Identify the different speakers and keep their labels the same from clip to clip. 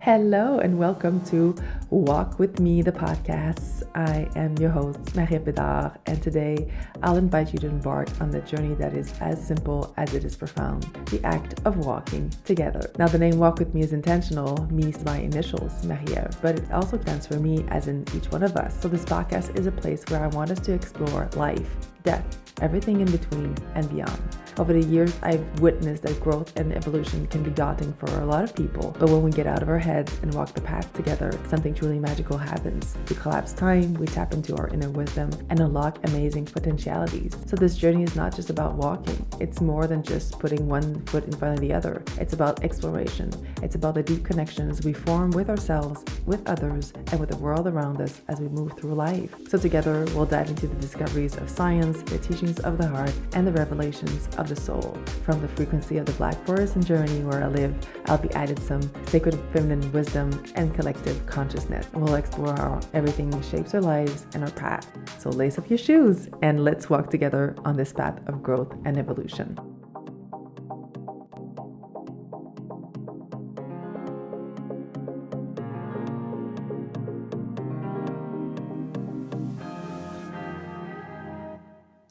Speaker 1: Hello and welcome to Walk With Me, the podcast. I am your host, Bédard, and today I'll invite you to embark on the journey that is as simple as it is profound, the act of walking together. Now, the name Walk With Me is intentional, me is my initials, Marie, but it also stands for me as in each one of us. So this podcast is a place where I want us to explore life, death, everything in between and beyond. Over the years, I've witnessed that growth and evolution can be daunting for a lot of people, but when we get out of our heads and walk the path together, something truly magical happens. We collapse time, we tap into our inner wisdom, and unlock amazing potentialities. So this journey is not just about walking. It's more than just putting one foot in front of the other. It's about exploration. It's about the deep connections we form with ourselves, with others, and with the world around us as we move through life. So together, we'll dive into the discoveries of science, the teachings of the heart, and the revelations of the soul. From the frequency of the Black Forest and journey where I live, I'll be added some sacred feminine wisdom and collective consciousness. We'll explore how everything shapes our lives and our path. So lace up your shoes and let's walk together on this path of growth and evolution.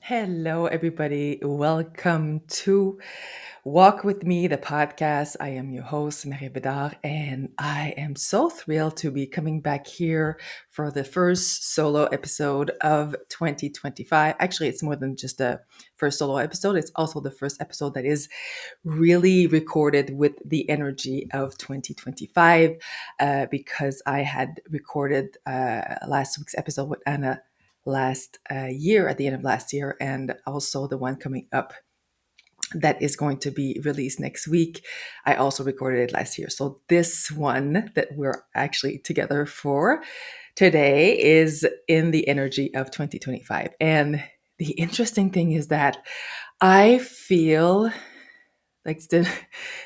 Speaker 1: Hello, everybody. Welcome to Walk With Me, the podcast. I am your host, Bédard, and I am so thrilled to be coming back here for the first solo episode of 2025. Actually, it's more than just the first solo episode. It's also the first episode that is really recorded with the energy of 2025 because I had recorded last week's episode with Anna last year, at the end of last year, and also the one coming up that is going to be released next week. I also recorded it last year. So this one that we're actually together for today is in the energy of 2025. And the interesting thing is that I feel like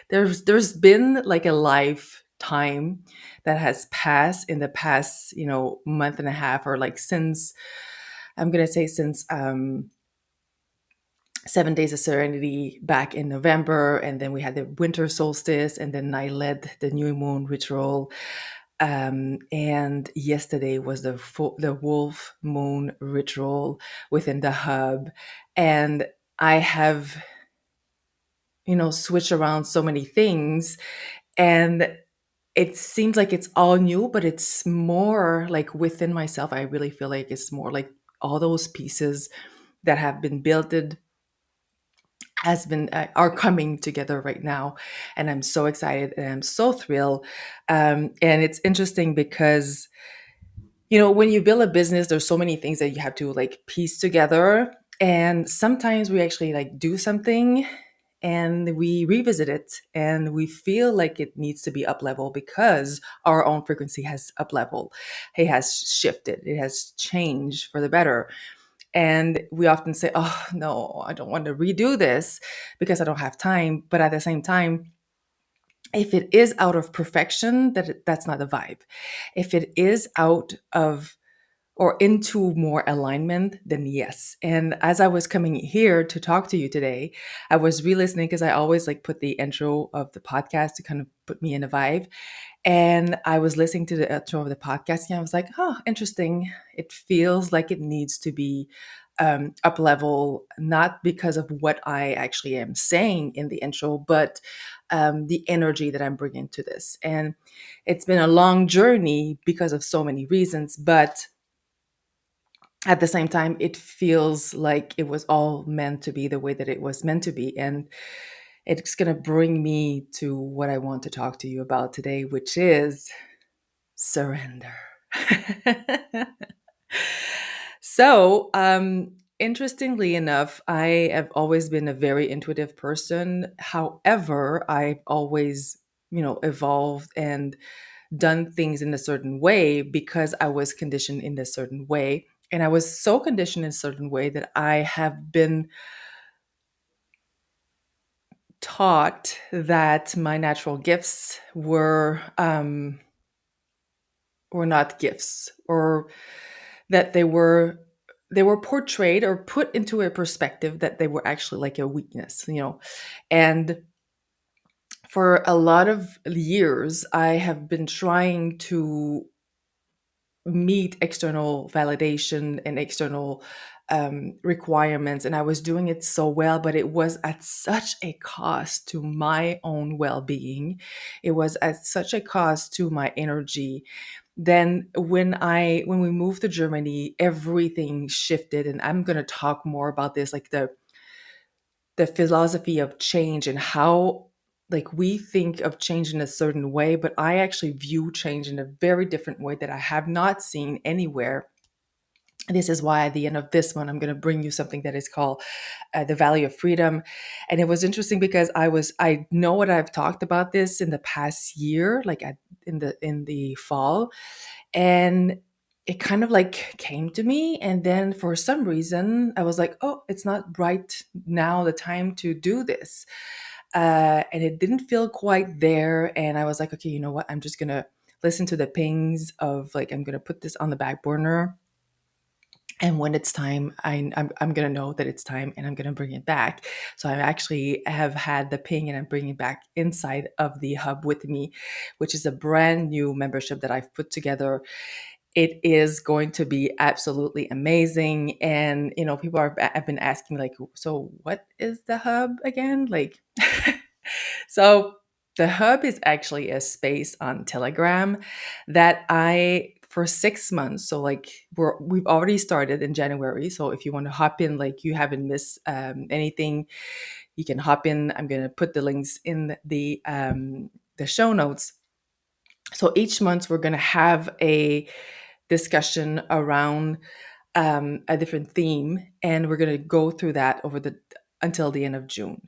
Speaker 1: there's been like a lifetime that has passed in the past, month and a half, or like since 7 Days of Serenity back in November, and then we had the winter solstice, and then I led the new moon ritual. And yesterday was the wolf moon ritual within the hub. And I have, switched around so many things, and it seems like it's all new, but it's more like within myself. I really feel like it's more like all those pieces that have been built are coming together right now, and I'm so excited and I'm so thrilled. And it's interesting because when you build a business, there's so many things that you have to like piece together, and sometimes we actually like do something and we revisit it and we feel like it needs to be up level because our own frequency has up level, it has shifted, it has changed for the better. And we often say, oh, no, I don't want to redo this because I don't have time. But at the same time, if it is out of perfection, that's not a vibe. If it is out of or into more alignment, then yes. And as I was coming here to talk to you today, I was re-listening because I always like put the intro of the podcast to kind of put me in a vibe. And I was listening to the intro of the podcast and I was like, oh, interesting. It feels like it needs to be up level, not because of what I actually am saying in the intro, but the energy that I'm bringing to this. And it's been a long journey because of so many reasons, but at the same time, it feels like it was all meant to be the way that it was meant to be. And it's going to bring me to what I want to talk to you about today, which is surrender. So, interestingly enough, I have always been a very intuitive person. However, I've always, evolved and done things in a certain way because I was conditioned in a certain way. And I was so conditioned in a certain way that I have been taught that my natural gifts were not gifts, or that they were portrayed or put into a perspective that they were actually like a weakness, And For a lot of years, I have been trying to meet external validation and external requirements, and I was doing it so well, but it was at such a cost to my own well-being. It was at such a cost to my energy. Then when we moved to Germany, everything shifted, and I'm going to talk more about this, like the philosophy of change and how, like, we think of change in a certain way, but I actually view change in a very different way that I have not seen anywhere. This is why at the end of this one, I'm going to bring you something that is called the value of freedom. And it was interesting because I know what I've talked about this in the past year, like in the fall, and it kind of like came to me. And then for some reason, I was like, oh, it's not right now, the time to do this. And it didn't feel quite there. And I was like, okay, you know what? I'm just going to listen to the pings of, like, I'm going to put this on the back burner. And when it's time, I'm going to know that it's time, and I'm going to bring it back. So I actually have had the ping, and I'm bringing it back inside of the Hub with Me, which is a brand new membership that I've put together. It is going to be absolutely amazing. And, people have been asking me, like, so what is the Hub again? Like, so the Hub is actually a space on Telegram that for 6 months. So like we've already started in January. So if you want to hop in, like you haven't missed anything, you can hop in. I'm going to put the links in the show notes. So each month we're going to have a discussion around a different theme, and we're going to go through that until the end of June.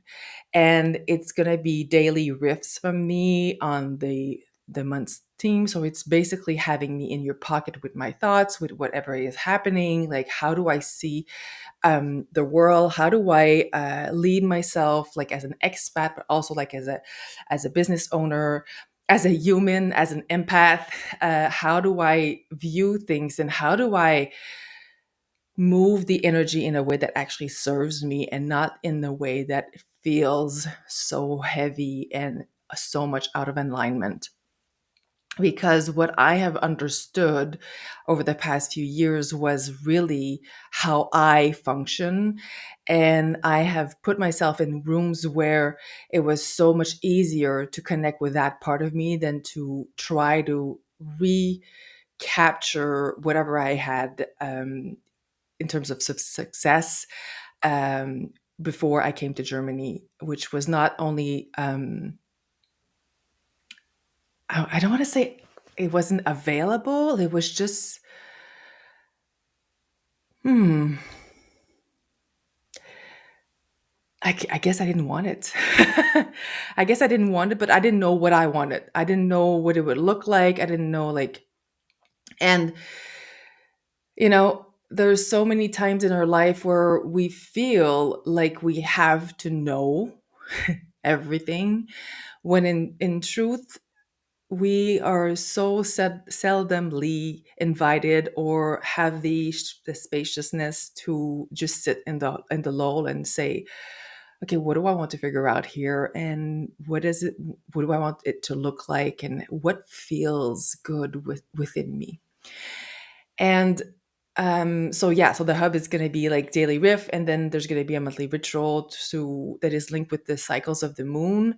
Speaker 1: And it's going to be daily riffs from me on the month's theme. So it's basically having me in your pocket with my thoughts, with whatever is happening. Like, how do I see the world? How do I lead myself, like as an expat, but also like as a business owner, as a human, as an empath? How do I view things, and how do I move the energy in a way that actually serves me, and not in the way that feels so heavy and so much out of alignment? Because what I have understood over the past few years was really how I function. And I have put myself in rooms where it was so much easier to connect with that part of me than to try to recapture whatever I had in terms of success um, before I came to Germany, which was not only, I don't want to say it wasn't available, it was just, hmm, I guess I didn't want it. I guess I didn't want it, but I didn't know what I wanted. I didn't know what it would look like. I didn't know, like, and, there's so many times in our life where we feel like we have to know everything, when in truth, we are so seldomly invited or have the spaciousness to just sit in the lull and say, okay, what do I want to figure out here, and what do I want it to look like, and what feels good within me? And so yeah, so the Hub is going to be like daily riff, and then there's going to be a monthly ritual that is linked with the cycles of the moon.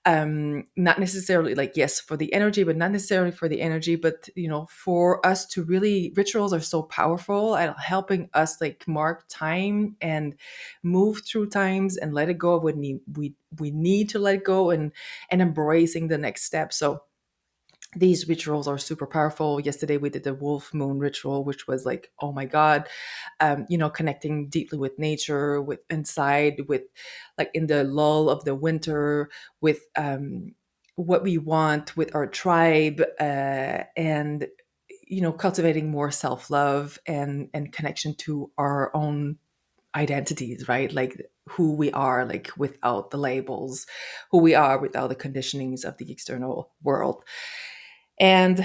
Speaker 1: Not necessarily, like, yes, for the energy, but not necessarily for the energy, but for us to really, rituals are so powerful at helping us, like, mark time and move through times and let it go when we need to let go, and embracing the next step. So these rituals are super powerful. Yesterday we did the wolf moon ritual, which was like, oh my God, connecting deeply with nature, with inside, with, like, in the lull of the winter, with what we want, with our tribe, and cultivating more self-love and connection to our own identities, right? Like, who we are, like, without the labels, who we are without the conditionings of the external world. And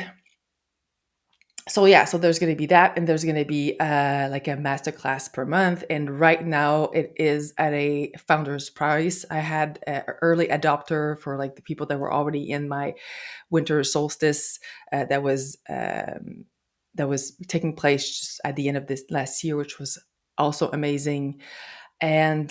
Speaker 1: So yeah, so there's going to be that, and there's going to be like a masterclass per month. And right now it is at a founder's price. I had an early adopter for like the people that were already in my winter solstice that was taking place just at the end of this last year, which was also amazing. And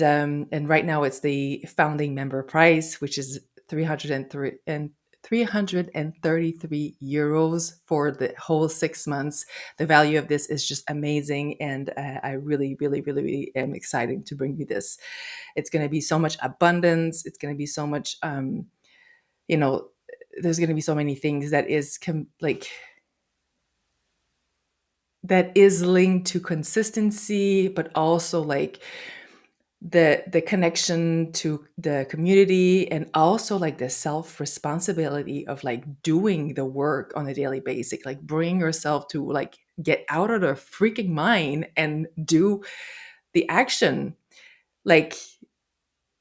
Speaker 1: right now it's the founding member price, which is 303 and 333 euros for the whole 6 months. The value of this is just amazing, and I really, really, really, really am excited to bring you this. It's going to be so much abundance. It's going to be so much, you know, there's going to be so many things that is that is linked to consistency, but also like the connection to the community, and also like the self responsibility of like doing the work on a daily basis, like bring yourself to like get out of the freaking mind and do the action, like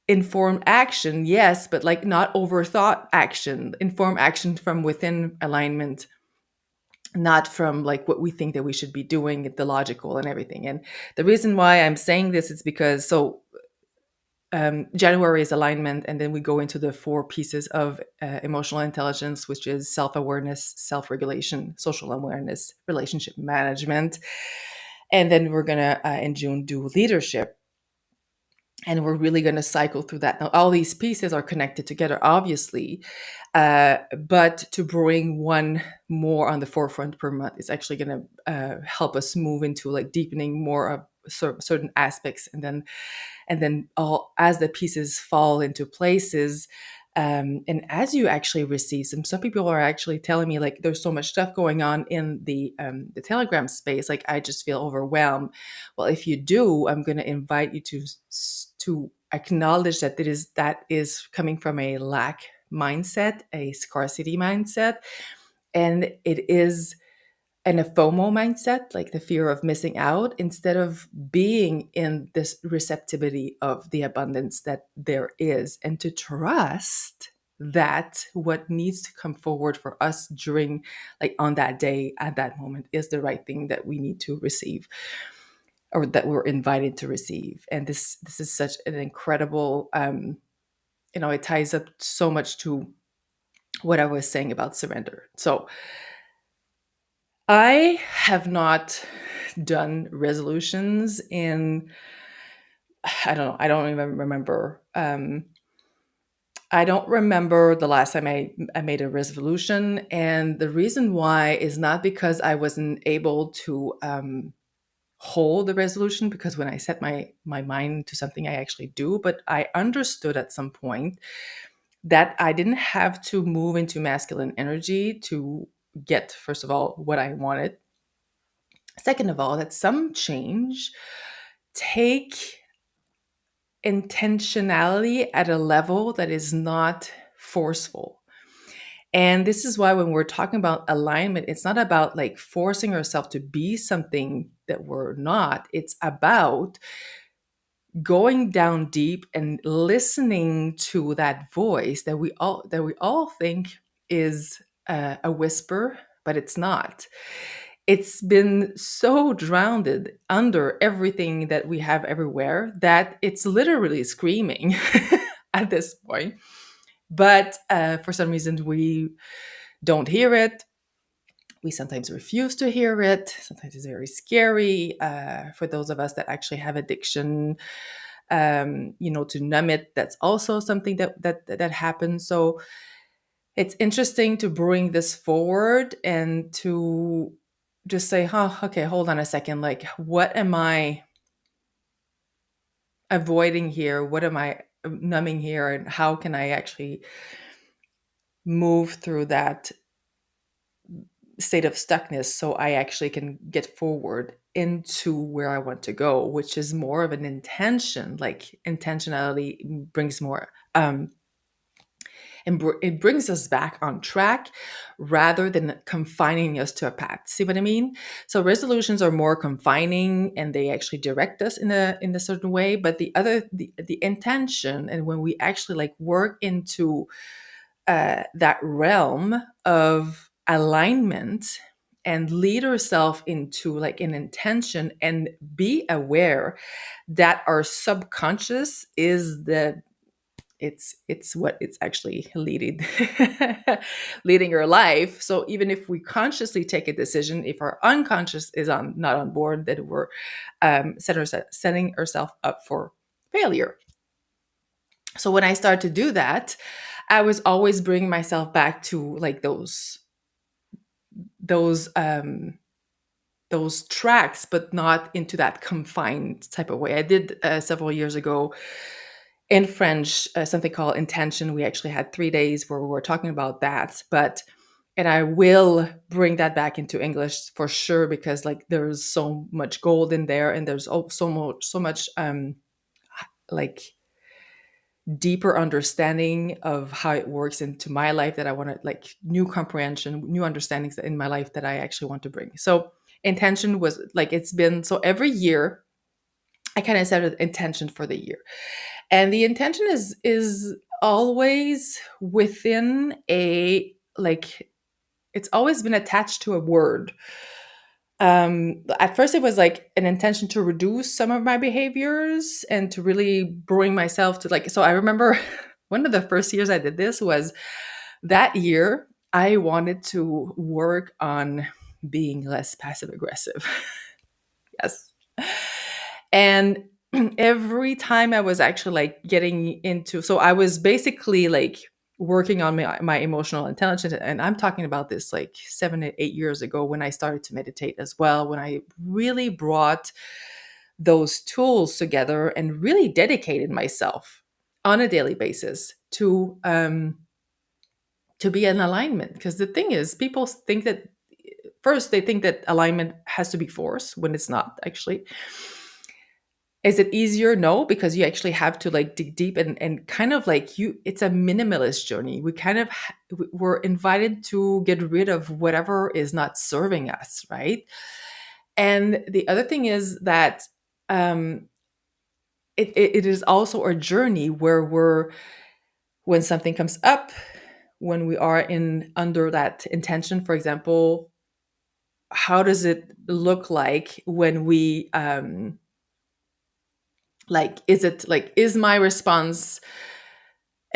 Speaker 1: informed action, yes, but like not overthought action, informed action from within alignment, not from like what we think that we should be doing, the logical and everything. And the reason why I'm saying this is because January is alignment, and then we go into the four pieces of emotional intelligence, which is self-awareness, self-regulation, social awareness, relationship management. And then we're going to, in June, do leadership. And we're really going to cycle through that. Now, all these pieces are connected together, obviously, but to bring one more on the forefront per month is actually going to help us move into like deepening more of certain aspects, and then all as the pieces fall into places, and as you actually receive some people are actually telling me like there's so much stuff going on in the Telegram space, like I just feel overwhelmed. Well, if you do, I'm going to invite you to acknowledge that that is coming from a lack mindset, a scarcity mindset, and it is and a FOMO mindset, like the fear of missing out, instead of being in this receptivity of the abundance that there is, and to trust that what needs to come forward for us during, like on that day, at that moment, is the right thing that we need to receive, or that we're invited to receive. And this is such an incredible, it ties up so much to what I was saying about surrender. So I have not done resolutions in, I don't know, I don't even remember. I don't remember the last time I made a resolution. And the reason why is not because I wasn't able to hold the resolution, because when I set my mind to something, I actually do. But I understood at some point that I didn't have to move into masculine energy to get, first of all, what I wanted. Second of all, that some change take intentionality at a level that is not forceful. And this is why when we're talking about alignment, it's not about like forcing ourselves to be something that we're not. It's about going down deep and listening to that voice that we all think is a whisper, but it's not. It's been so drowned under everything that we have everywhere that it's literally screaming at this point. But for some reason, we don't hear it. We sometimes refuse to hear it. Sometimes it's very scary for those of us that actually have addiction. To numb it, that's also something that happens. So it's interesting to bring this forward and to just say, okay, hold on a second. Like, what am I avoiding here? What am I numbing here? And how can I actually move through that state of stuckness so I actually can get forward into where I want to go, which is more of an intention. Like intentionality brings more and it brings us back on track rather than confining us to a path. See what I mean? So resolutions are more confining, and they actually direct us in a certain way. But the intention, and when we actually like work into that realm of alignment and lead ourselves into like an intention and be aware that our subconscious is the it's what it's actually leading leading your life. So even if we consciously take a decision, if our unconscious is not on board, then we're setting ourselves up for failure. So when I started to do that, I was always bringing myself back to like those um those tracks, but not into that confined type of way. I did several years ago in French something called intention. We actually had 3 days where we were talking about that, but and I will bring that back into English for sure, because like there's so much gold in there, and there's so much like deeper understanding of how it works into my life that I want to like new comprehension, new understandings in my life that I actually want to bring. So intention was like it's been so every year I kind of set an intention for the year. And the intention is always within a like it's always been attached to a word. At first it was like an intention to reduce some of my behaviors and to really bring myself to like, so I remember one of the first years I did this was that year I wanted to work on being less passive aggressive. Yes. And every time I was actually like getting into, so I was basically like working on my emotional intelligence. And I'm talking about this like 7 to 8 years ago when I started to meditate as well, when I really brought those tools together and really dedicated myself on a daily basis to be in alignment. Because the thing is, people think that first they think that alignment has to be forced when it's not actually. Is it easier? No, because you actually have to like dig deep and kind of like it's a minimalist journey. We kind of, we're invited to get rid of whatever is not serving us, right? And the other thing is that um, it is also a journey where when something comes up, when we are in under that intention, for example, how does it look like when we, like is my response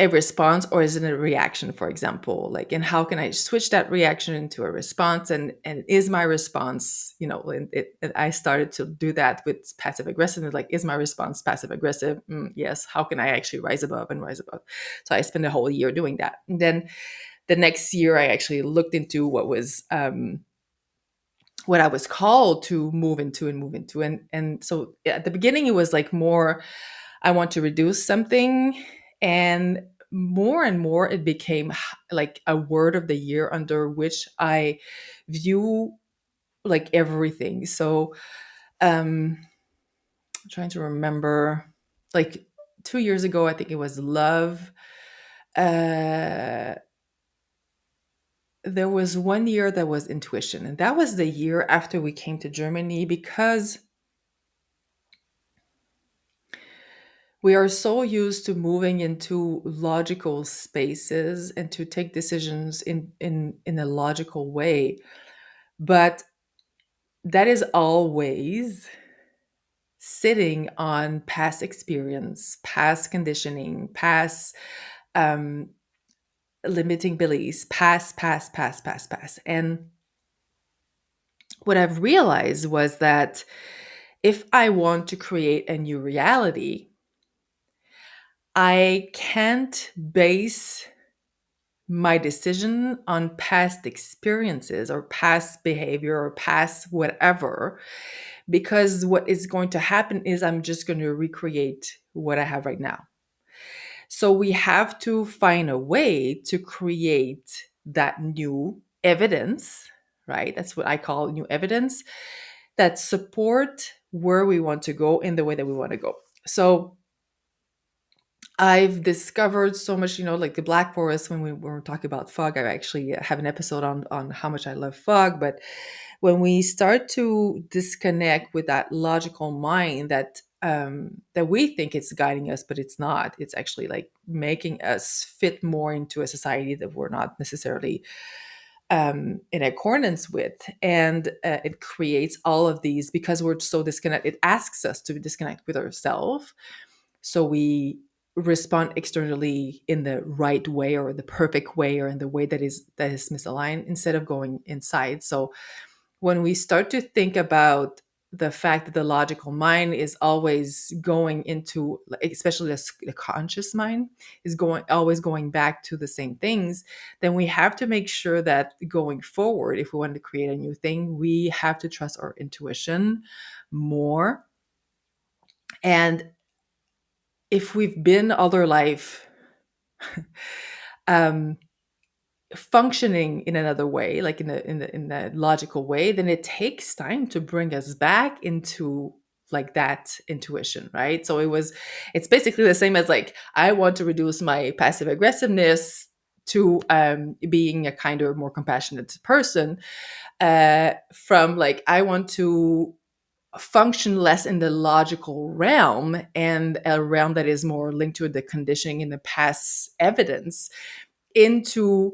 Speaker 1: a response or is it a reaction, for example, like, and how can I switch that reaction into a response, and is my response, and I started to do that with passive aggressiveness, like, is my response passive aggressive? Yes. How can I actually rise above? So I spent a whole year doing that, and then the next year I actually looked into what I was called to move into and so at the beginning it was like more I want to reduce something, and more it became like a word of the year under which I view like everything. So I'm trying to remember, like 2 years ago I think it was love. uh there was one year that was intuition, and that was the year after we came to Germany, because we are so used to moving into logical spaces and to take decisions in a logical way, but that is always sitting on past experience, past conditioning, past um, limiting beliefs, past. And what I've realized was that if I want to create a new reality, I can't base my decision on past experiences or past behavior or past whatever, because what is going to happen is I'm just going to recreate what I have right now. So we have to find a way to create that new evidence, right? That's what I call new evidence that support where we want to go in the way that we want to go. So I've discovered so much, like the Black Forest. When we were talking about fog, I actually have an episode on how much I love fog. But when we start to disconnect with that logical mind that we think it's guiding us, but it's not. It's actually like making us fit more into a society that we're not necessarily in accordance with. And it creates all of these, because we're so disconnected, it asks us to disconnect with ourselves. So we respond externally in the right way, or the perfect way, or in the way that is misaligned, instead of going inside. So when we start to think about the fact that the logical mind is always going into, especially the conscious mind is always going back to the same things, then we have to make sure that going forward, if we want to create a new thing, we have to trust our intuition more. And if we've been all our life um, functioning in another way, like in the logical way, then it takes time to bring us back into like that intuition, right? So it's basically the same as, like, I want to reduce my passive aggressiveness to being a kinder, more compassionate person, from, like, I want to function less in the logical realm, and a realm that is more linked to the conditioning in the past evidence, into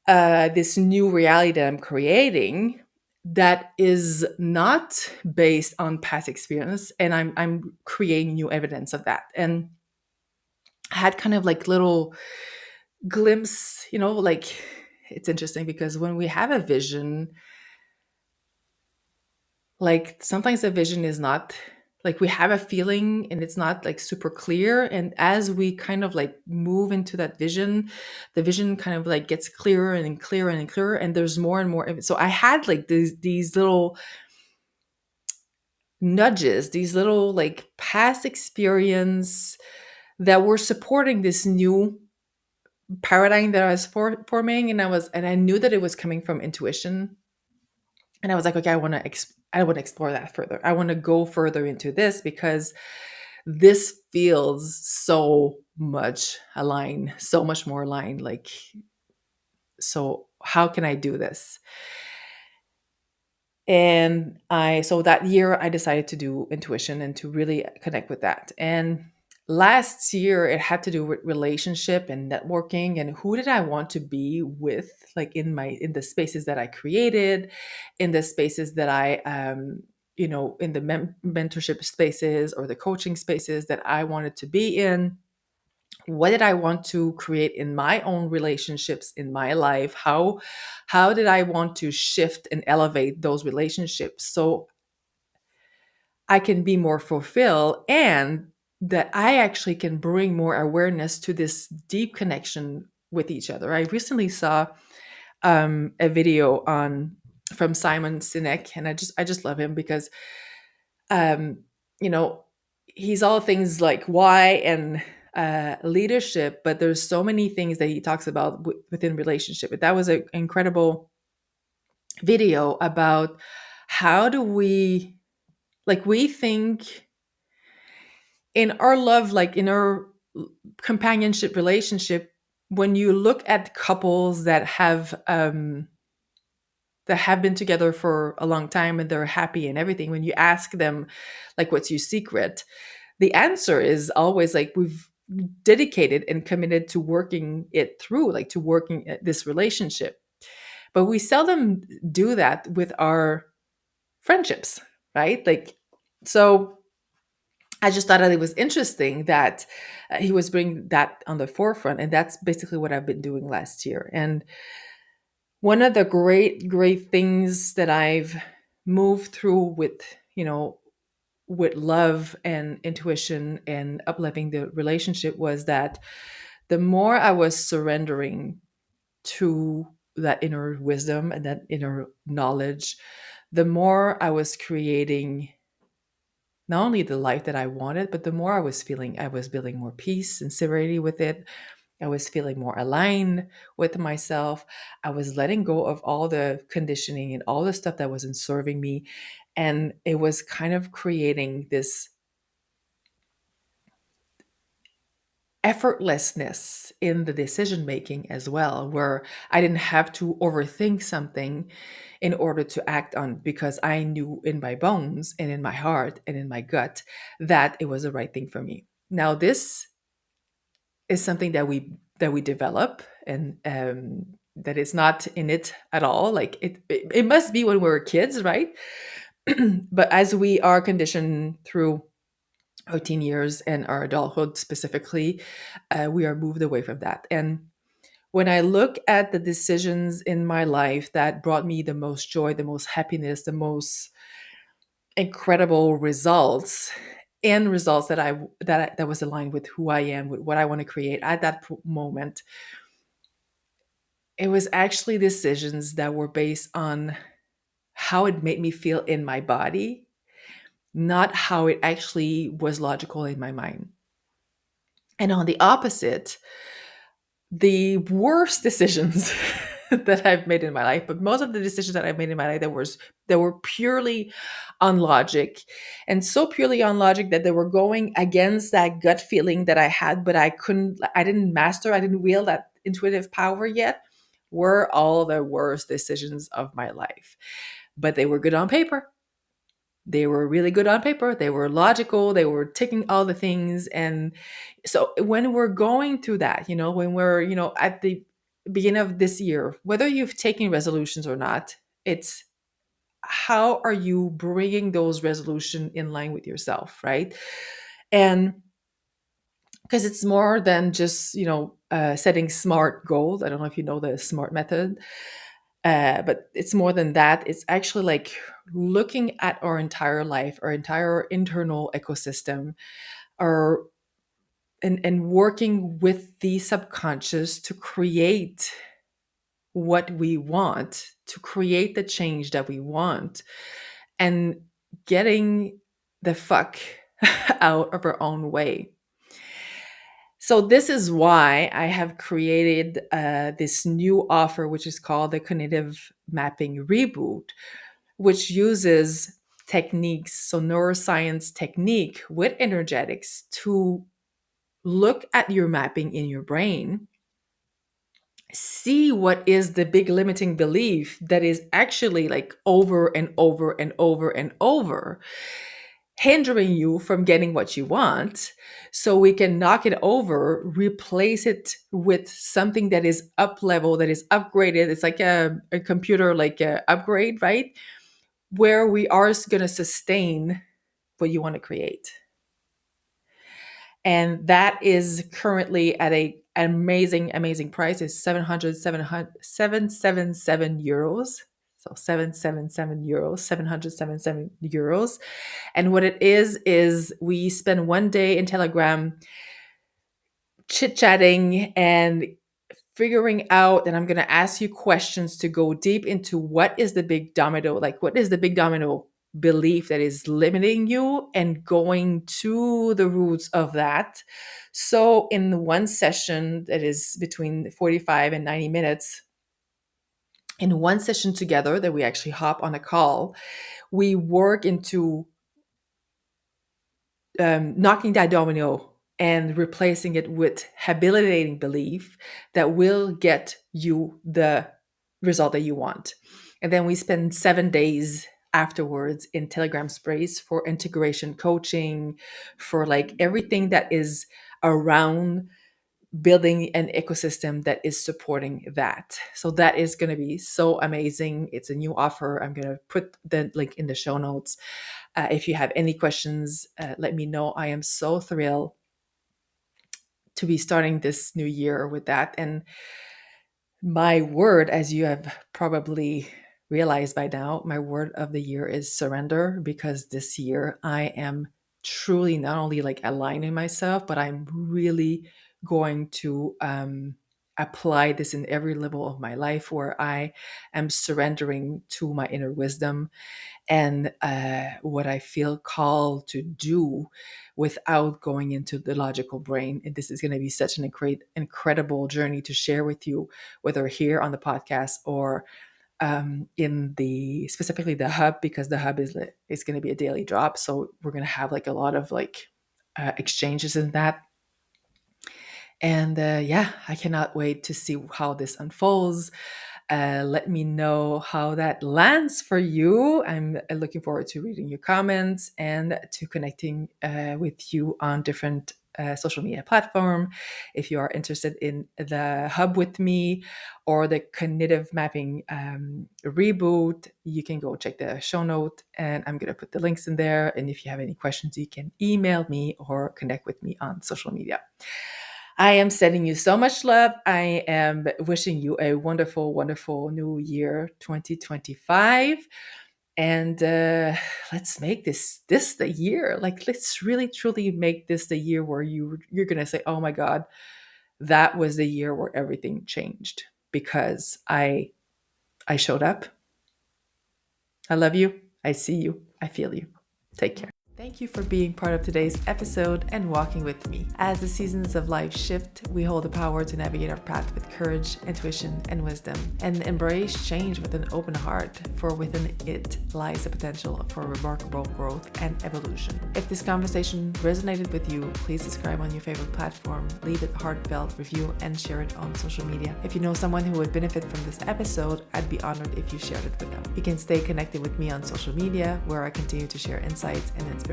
Speaker 1: this new reality that I'm creating, that is not based on past experience, and I'm creating new evidence of that. And I had kind of like little glimpse, like, it's interesting because when we have a vision, like, sometimes the vision is not, like, we have a feeling and it's not like super clear, and as we kind of like move into that vision, the vision kind of like gets clearer and clearer and clearer, and there's more and more. So I had like these little nudges, these little like past experience that were supporting this new paradigm that I was forming, and I knew that it was coming from intuition. And I was like, okay, I want to explore that further. I want to go further into this, because this feels so much aligned, so much more aligned. Like, so how can I do this? And so that year I decided to do intuition and to really connect with that. And last year it had to do with relationship and networking, and who did I want to be with, like, in the spaces that I created, in the spaces that I in the mentorship spaces or the coaching spaces that I wanted to be in. What did I want to create in my own relationships in my life? How did I want to shift and elevate those relationships so I can be more fulfilled, and that I actually can bring more awareness to this deep connection with each other? I recently saw a video on from Simon Sinek, and I just love him because um, you know, he's all things like why and leadership, but there's so many things that he talks about within relationship. That was an incredible video about how do we, like, we think in our love, like in our companionship relationship, when you look at couples that have been together for a long time and they're happy and everything, when you ask them, like, what's your secret, the answer is always like, we've dedicated and committed to working it through, like to working at this relationship. But we seldom do that with our friendships, right? Like, so I just thought that it was interesting that he was bringing that on the forefront. And that's basically what I've been doing last year. And one of the great things that I've moved through with love and intuition and uplifting the relationship was that the more I was surrendering to that inner wisdom and that inner knowledge, the more I was creating not only the life that I wanted, but the more I was building more peace and serenity with it. I was feeling more aligned with myself. I was letting go of all the conditioning and all the stuff that wasn't serving me. And it was kind of creating this effortlessness in the decision making as well, where I didn't have to overthink something in order to act on, because I knew in my bones and in my heart and in my gut that it was the right thing for me. Now, this is something that we develop, and that is not in it at all. Like it must be when we were kids, right? But as we are conditioned through our teen years and our adulthood specifically, we are moved away from that. And when I look at the decisions in my life that brought me the most joy, the most happiness, the most incredible results, and results that was aligned with who I am, with what I want to create at that moment, it was actually decisions that were based on how it made me feel in my body, not how it actually was logical in my mind. And on the opposite, the worst decisions that I've made in my life, but most of the decisions that I've made in my life that were purely on logic, and so purely on logic that they were going against that gut feeling that I had, but I didn't master, I didn't wield that intuitive power yet, were all the worst decisions of my life. But they were good on paper. They were really good on paper. They were logical. They were ticking all the things. And so when we're going through that, when we're, at the beginning of this year, whether you've taken resolutions or not, it's how are you bringing those resolutions in line with yourself, right? And because it's more than just, setting SMART goals. I don't know if you know the SMART method. But it's more than that. It's actually like looking at our entire life, our entire internal ecosystem, our and working with the subconscious to create what we want, to create the change that we want, and getting the fuck out of our own way. So this is why I have created this new offer, which is called the Cognitive Mapping Reboot, which uses techniques, so neuroscience technique with energetics to look at your mapping in your brain, see what is the big limiting belief that is actually like over and over and over and over hindering you from getting what you want, so we can knock it over, replace it with something that is up level, that is upgraded. It's like a computer, like a upgrade, right? Where we are going to sustain what you want to create. And that is currently at an amazing price. It's 777 euros. So 777 euros, 777 euros. And what it is we spend one day in Telegram chit-chatting and figuring out, and I'm going to ask you questions to go deep into what is the big domino, like what is the big domino belief that is limiting you, and going to the roots of that. So in one session that is between 45 and 90 minutes, in one session together that we actually hop on a call, we work into knocking that domino and replacing it with habilitating belief that will get you the result that you want. And then we spend 7 days afterwards in Telegram sprays for integration coaching, for like everything that is around building an ecosystem that is supporting that. So that is going to be so amazing. It's a new offer. I'm going to put the link in the show notes. If you have any questions, let me know. I am so thrilled to be starting this new year with that. And my word, as you have probably realized by now, my word of the year is surrender, because this year I am truly not only like aligning myself, but I'm really going to apply this in every level of my life, where I am surrendering to my inner wisdom and what I feel called to do without going into the logical brain. And this is going to be such an incredible journey to share with you, whether here on the podcast or in the specifically the hub, because the hub is going to be a daily drop. So we're going to have like a lot of like exchanges in that. And yeah, I cannot wait to see how this unfolds. Let me know how that lands for you. I'm looking forward to reading your comments and to connecting with you on different social media platform. If you are interested in the Hub with Me or the Cognitive Mapping Reboot, you can go check the show note, and I'm going to put the links in there. And if you have any questions, you can email me or connect with me on social media. I am sending you so much love. I am wishing you a wonderful, wonderful new year 2025. And let's make this the year. Like, let's really truly make this the year where you're gonna say, oh my God, that was the year where everything changed because I showed up. I love you. I see you. I feel you. Take care. Thank you for being part of today's episode and walking with me. As the seasons of life shift, we hold the power to navigate our path with courage, intuition, and wisdom, and embrace change with an open heart, for within it lies the potential for remarkable growth and evolution. If this conversation resonated with you, please subscribe on your favorite platform, leave a heartfelt review, and share it on social media. If you know someone who would benefit from this episode, I'd be honored if you shared it with them. You can stay connected with me on social media, where I continue to share insights and inspiration.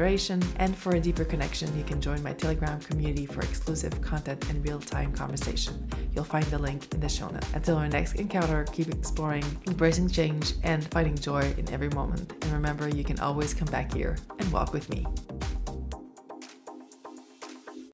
Speaker 1: And for a deeper connection, you can join my Telegram community for exclusive content and real-time conversation. You'll find the link in the show notes. Until our next encounter, keep exploring, embracing change, and finding joy in every moment. And remember, you can always come back here and walk with me.